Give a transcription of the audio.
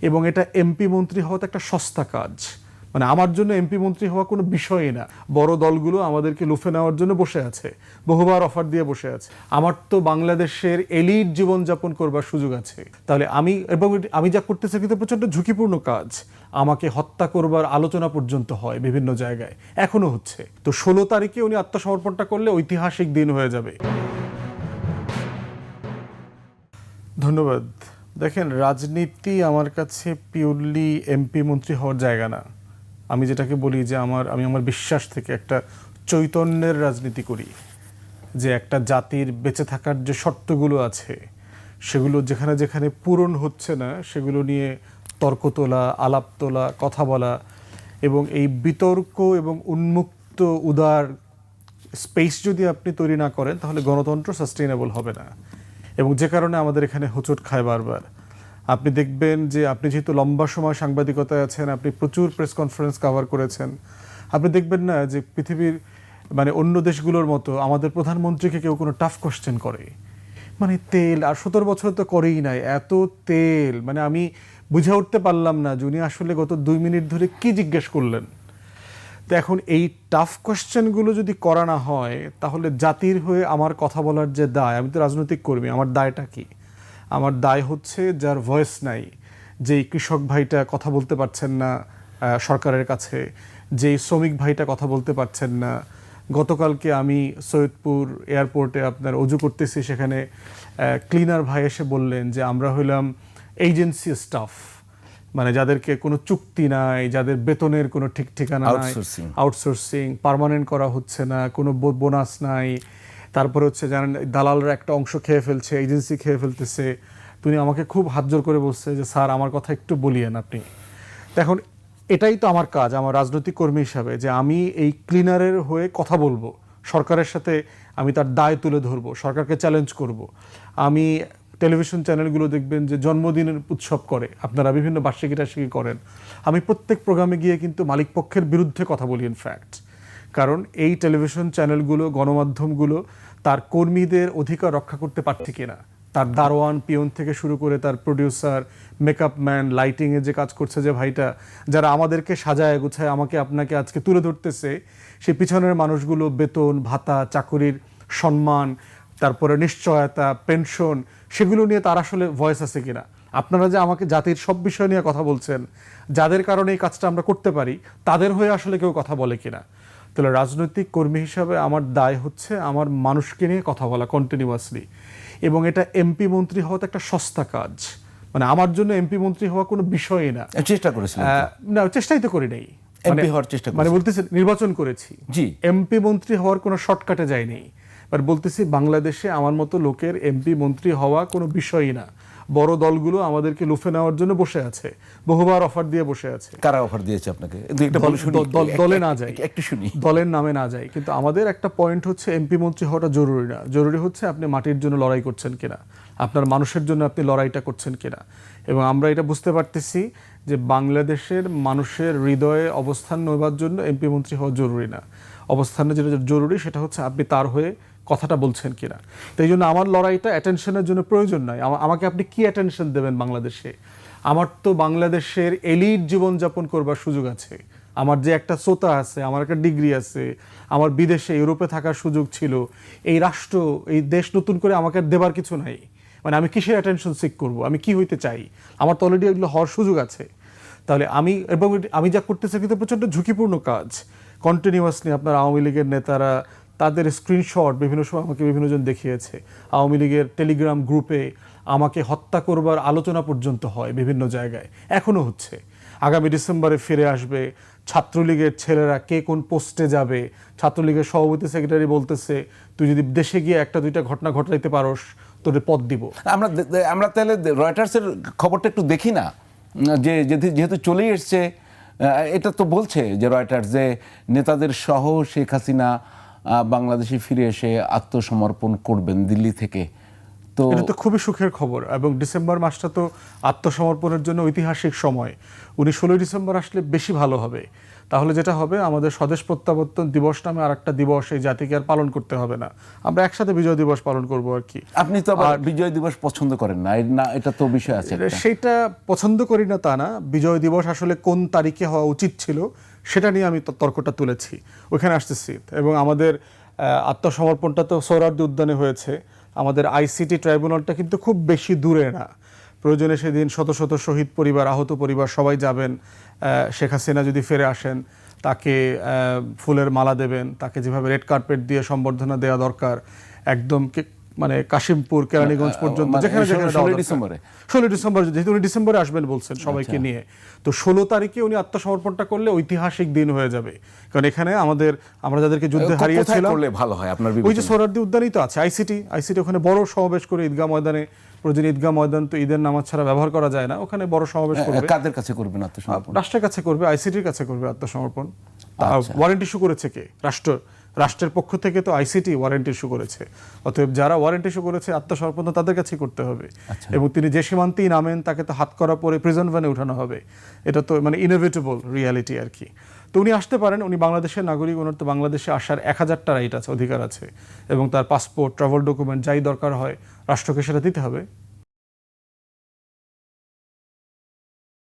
এবং এটা এমপি মন্ত্রী হওয়া তো একটা সস্তা কাজ। মানে আমার জন্য এমপি মন্ত্রী হওয়া কোনো বিষয়ই না। বড় দলগুলো আমাদেরকে লুফে নেওয়ার জন্য বসে আছে, বহুবার অফার দিয়ে বসে আছে। আমার তো বাংলাদেশের এলিট জীবনযাপন করবার সুযোগ আছে। তাহলে আমি যা করতেছি কিন্তু প্রচণ্ড ঝুঁকিপূর্ণ কাজ। আমাকে হত্যা করবার আলোচনা পর্যন্ত হয় বিভিন্ন জায়গায়, এখনো হচ্ছে। তো 16 তারিখে উনি আত্মসমর্পণটা করলে ঐতিহাসিক দিন হয়ে যাবে। ধন্যবাদ। দেখেন, রাজনীতি আমার কাছে পিওরলি এমপি মন্ত্রী হওয়ার জায়গা না। আমি যেটাকে বলি যে আমি আমার বিশ্বাস থেকে একটা চৈতন্যের রাজনীতি করি, যে একটা জাতির বেঁচে থাকার যে শর্তগুলো আছে সেগুলো যেখানে যেখানে পূরণ হচ্ছে না সেগুলো নিয়ে তর্ক তোলা, আলাপ তোলা, কথা বলা, এবং এই বিতর্ক এবং উন্মুক্ত উদার স্পেস যদি আপনি তৈরি না করেন তাহলে গণতন্ত্র সাস্টেইনেবল হবে না। এবং যে কারণে আমাদের এখানে হোঁচট খায় বারবার। আপনি দেখবেন যে আপনি যেহেতু লম্বা সময় সাংবাদিকতায় আছেন, আপনি প্রচুর প্রেস কনফারেন্স কভার করেছেন, আপনি দেখবেন না যে পৃথিবীর অন্য দেশগুলোর মতো আমাদের প্রধানমন্ত্রীকে কেউ কোনো টাফ কোশ্চেন করে। তেল, আর 17 বছর তো করেই নাই, এত তেল, আমি বুঝে উঠতে পারলাম না যে উনি আসলে গত 2 মিনিট ধরে কি জিজ্ঞেস করলেন। তো এখন এই টাফ কোশ্চেনগুলো যদি করা না হয় তাহলে জাতির হয়ে আমার কথা বলার যে দায়, আমি তো রাজনৈতিক কর্মী, আমার দায়টা কি? আমার দায় হচ্ছে যার ভয়েস নাই, যেই কৃষক ভাইটা কথা বলতে পারছেন না সরকারের কাছে, যেই শ্রমিক ভাইটা কথা বলতে পারছেন না। গতকালকে আমি সৈয়দপুর এয়ারপোর্টে আপনার অজু করতেছি, সেখানে ক্লিনার ভাই এসে বললেন যে আমরা হইলাম এজেন্সি স্টাফ, যাদেরকে কোনো চুক্তি নাই, যাদের বেতনের কোনো ঠিক ঠিকানা নাই, আউটসোর্সিং, পার্মানেন্ট করা হচ্ছে না, কোনো বোনাস নাই। তারপরে হচ্ছে জানেন, দালালরা একটা অংশ খেয়ে ফেলছে, এজেন্সি খেয়ে ফেলতেছে। তুমি আমাকে খুব হাত জোর করে বলছে যে স্যার আমার কথা একটু বলিয়েন আপনি। এখন এটাই তো আমার কাজ, আমার রাজনৈতিক কর্মী হিসাবে, যে আমি এই ক্লিনারের হয়ে কথা বলবো, সরকারের সাথে আমি তার দায় তুলে ধরবো, সরকারকে চ্যালেঞ্জ করব। আমি টেলিভিশন চ্যানেলগুলো দেখবেন যে জন্মদিনের উৎসব করে, আপনারা বিভিন্ন বার্ষিকী টার্ষিকী করেন। আমি প্রত্যেক প্রোগ্রামে গিয়ে কিন্তু মালিকপক্ষের বিরুদ্ধে কথা বলি ইনফ্যাক্ট। কারণ এই টেলিভিশন চ্যানেলগুলো, গণমাধ্যমগুলো তার কর্মীদের অধিকার রক্ষা করতে পারছে কিনা, তার দারোয়ান পিয়ন থেকে শুরু করে তার প্রডিউসার, মেকআপ ম্যান, লাইটিংয়ে যে কাজ করছে যে ভাইটা, যারা আমাদেরকে সাজায় গুছায় আমাকে আপনাকে আজকে তুলে ধরতেছে, সেই পিছনের মানুষগুলো বেতন, ভাতা, চাকুরির সম্মান, তারপরে নিশ্চয়তা, পেনশন, সেগুলো নিয়ে তার আসলে ভয়েস আছে কিনা। আপনারা যে আমাকে জাতির সব বিষয় নিয়ে কথা বলছেন, যাদের কারণে এই কাজটা আমরা করতে পারি, তাদের হয়ে আসলে কেউ কথা বলে কিনা। তাহলে রাজনৈতিক কর্মী হিসাবে আমার দায় হচ্ছে আমার মানুষকে নিয়ে কথা বলা কন্টিনিউয়াসলি। এবং এটা এমপি মন্ত্রী হওয়া তো একটা সস্তা কাজ। আমার জন্য এমপি মন্ত্রী হওয়া কোনো বিষয়ই না। চেষ্টা করেছিলেন? না, চেষ্টাই তো করি নাই। এমপি হওয়ার চেষ্টা বলতেছি নির্বাচন করেছি, জি। এমপি মন্ত্রী হওয়ার কোনো শর্টকাটে যায়নি। বলতেছি বাংলাদেশে আমার মতো লোকের এমপি মন্ত্রী হওয়া কোনো বিষয়ই না। বড় দলগুলো আমাদেরকে লুফে নেওয়ার জন্য বসে আছে, বহুবার অফার দিয়ে বসে আছে। কারা অফার দিয়েছে আপনাকে? দলে না যাই, একটু শুনি, দলের নামে না যাই। কিন্তু আমাদের একটা পয়েন্ট হচ্ছে এমপি মন্ত্রী হওয়াটা জরুরি না। জরুরি হচ্ছে আপনি মাটির জন্য লড়াই করছেন কিনা, আপনার মানুষের জন্য আপনি লড়াইটা করছেন কিনা। এবং আমরা এটা বুঝতে পারতেছি যে বাংলাদেশের মানুষের হৃদয়ে অবস্থান নেবার জন্য এমপি মন্ত্রী হওয়া জরুরি না। অবস্থানে যেটা জরুরি সেটা হচ্ছে আপনি তার হয়ে কথাটা বলছেন কিনা। তো এই জন্য আমার লড়াইটা অ্যাটেনশনের জন্য প্রয়োজন নয়। আমাকে আপনি কি অ্যাটেনশন দেবেন বাংলাদেশে? আমার তো বাংলাদেশের এলিট জীবনযাপন করবার সুযোগ আছে। আমার যে একটা শ্রোতা আছে, আমার একটা ডিগ্রি আছে, আমার বিদেশে ইউরোপে থাকার সুযোগ ছিল। এই রাষ্ট্র, এই দেশ নতুন করে আমাকে দেবার কিছু নাই। আমি কিসের অ্যাটেনশন সিক করব? আমি কি হইতে চাই? আমার তো অলরেডি এগুলো হওয়ার সুযোগ আছে। তাহলে আমি যা করতেছি কিন্তু প্রচণ্ড ঝুঁকিপূর্ণ কাজ। কন্টিনিউয়াসলি আপনার আওয়ামী লীগের নেতারা তাদের স্ক্রিনশট বিভিন্ন সময় আমাকে বিভিন্নজন দেখিয়েছে। আওয়ামী লীগের টেলিগ্রাম গ্রুপে আমাকে হত্যা করবার আলোচনা পর্যন্ত হয় বিভিন্ন জায়গায়, এখনও হচ্ছে। আগামী ডিসেম্বরে ফিরে আসবে, ছাত্রলীগের ছেলেরা কে কোন পোস্টে যাবে। ছাত্রলীগের সভাপতি সেক্রেটারি বলতেছে তুই যদি দেশে গিয়ে 1-2টা ঘটনা ঘটাইতে পারোস তোদের পদ দিব। আমরা তাহলে রয়টার্সের খবরটা একটু দেখি না, যে যেহেতু চলেই এসছে। এটা তো বলছে যে রয়টার্স, যে নেতাদের সহ শেখ হাসিনা বাংলাদেশে ফিরে এসে আত্মসমর্পণ করবেন দিল্লি থেকে। তো এটা তো খুবই সুখের খবর, এবং ডিসেম্বর মাসটা তো আত্মসমর্পণের জন্য ঐতিহাসিক সময়। উনি 16 ডিসেম্বর আসলে বেশি ভালো হবে। তাহলে যেটা হবে, আমাদের স্বদেশ প্রত্যাবর্তন দিবস নামে আর একটা দিবস এই জাতিকে আর পালন করতে হবে না, আমরা একসাথে বিজয় দিবস পালন করব আর কি। আপনি তো আবার বিজয় দিবস পছন্দ করেন না, না এটা তো বিষয় আছে একটা। সেইটা পছন্দ করি না তা না, বিজয় দিবস আসলে কোন তারিখে হওয়া উচিত ছিল সেটা নিয়ে আমি তর্কটা তুলেছি, ওইখানে আসতেছি। এবং আমাদের আত্মসমর্পণটা তো সোহরাওয়ার্দী উদ্যানে হয়েছে, আমাদের আইসিটি ট্রাইব্যুনালটা কিন্তু খুব বেশি দূরে না। প্রয়োজনে সেদিন শত শত শহীদ পরিবার, আহত পরিবার সবাই যাবেন। শেখ হাসিনা যদি ফিরে আসেন, তাকে ফুলের মালা দেবেন, তাকে যেভাবে রেড কার্পেট দিয়ে সম্বর্ধনা দেওয়া দরকার, একদম মানে কাশিমপুর, কেরানীগঞ্জ পর্যন্ত, যেখানে যেখানে 16 ডিসেম্বরে 16 ডিসেম্বর, যেহেতু উনি ডিসেম্বরে আসবেন বলছেন সবাইকে নিয়ে, তো 16 তারিখে উনি আত্মসমর্পণটা করলে ঐতিহাসিক দিন হয়ে যাবে। কারণ এখানে আমরা যাদেরকে যুদ্ধে হারিয়েছিলাম, করলে ভালো হয় আপনার ওই যে বিবেচনায়? সোহরাওয়ার্দী উদ্যানেই তো আছে আইসিটি ওখানে বড় সমাবেশ করে ঈদগাহ ময়দানে, প্রয়োজন ঈদগাহ ময়দান তো ঈদের নামাজ ছাড়া ব্যবহার করা যায় না, ওখানে বড় সমাবেশ করবে। কাদের কাছে করবেন আত্মসমর্পণ? রাষ্ট্রের কাছে করবে, আইসিটির কাছে করবে আত্মসমর্পণ। ওয়ারেন্ট ইস্যু করেছে কে? রাষ্ট্রের পক্ষ থেকে তো আইসিটি ওয়ারেন্ট ইস্যু করেছে। অতএব যারা ওয়ারেন্ট ইস্যু করেছে আত্মসমর্পণ তো তাদের কাছেই করতে হবে। এবং তিনি যে সীমান্তেই নামেন, তাকে তো হাত করা পরে প্রিজন ভ্যানে উঠানো হবে। এটা তো মানে ইনএভিটেবল রিয়ালিটি আর কি। তো উনি আসতে পারেন, উনি বাংলাদেশের নাগরিক, ওনার তো বাংলাদেশে আসার 1000টা রাইট আছে, অধিকার আছে, এবং তার পাসপোর্ট, ট্রাভেল ডকুমেন্ট যাই দরকার হয় রাষ্ট্রকে সেটা দিতে হবে।